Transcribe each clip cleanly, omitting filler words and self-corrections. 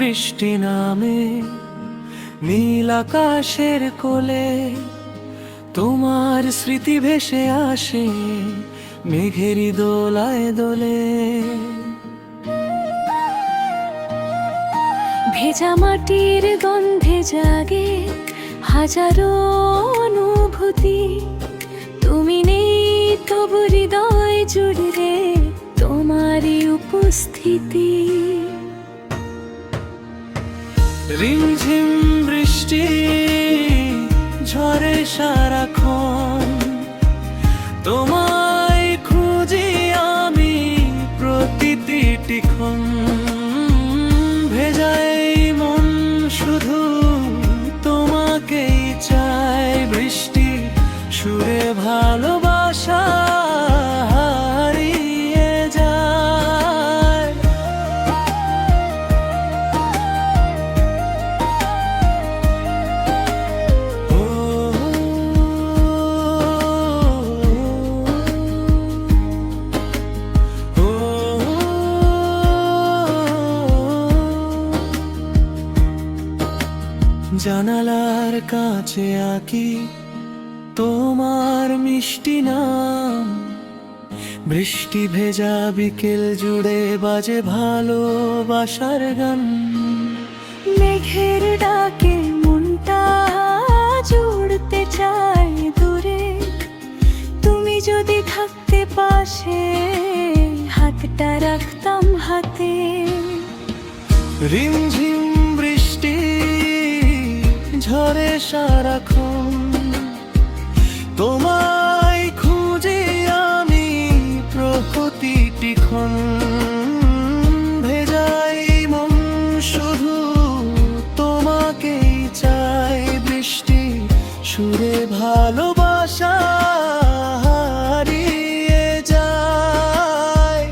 বৃষ্টি নামে নীল আকাশের কোলে, তোমার স্মৃতি ভেসে আসে মেঘেরি দোলায় দোলে। ভেজা মাটির গন্ধে জাগে হাজারো অনুভূতি, তুমি নেই তবু হৃদয় জুড়ে তোমারই উপস্থিতি। রিমঝিম বৃষ্টি ঝরে সারাক্ষণ, তোমায় খুঁজি আমি প্রতিটি ক্ষণ। ভেজাই মন শুধু তোমাকেই চায়, বৃষ্টি সুরে ভালোবাসা হারিয়ে যায়। ও, ও, জানালার কাছে আঁকি তোমার মিষ্টি নাম, বৃষ্টি ভেজা বিকেল জুড়ে বাজে ভালোবাসার গান। মেঘের ডাকে মনটা জুড়তে চায় দূরে, তুমি যদি থাকতে পাশে হাতটা রাখতাম হাতে। রিমঝিম বৃষ্টি ঝরে সারাক্ষণ, তোমায় খুঁজি আমি প্রতিটি ক্ষণ। ভেজাই মন শুধু তোমাকেই চাই, বৃষ্টি সুরে ভালোবাসা হারিয়ে যায়।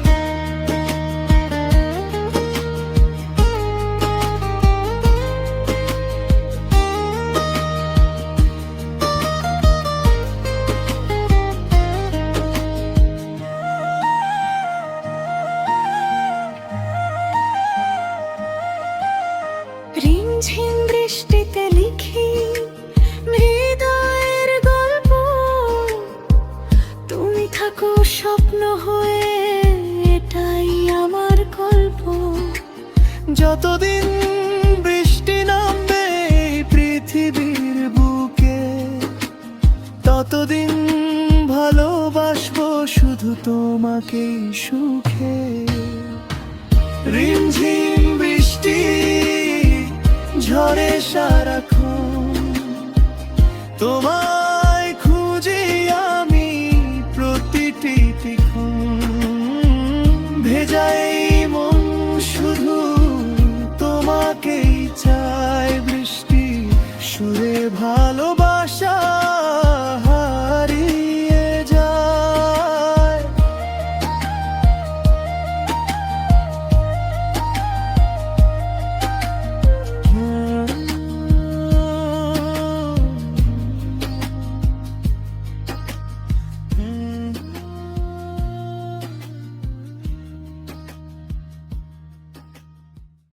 রিমঝিম বৃষ্টিতে লিখি হৃদয়ের গল্প, তুমি থাকো স্বপ্ন হয়ে, এটাই আমার গল্প। যতদিন বৃষ্টি নামবে পৃথিবীর বুকে, ততদিন ভালোবাসবো শুধু তোমাকেই সুখে। রিমঝিম বৃষ্টি ঝরে সারাক্ষণ, তোমার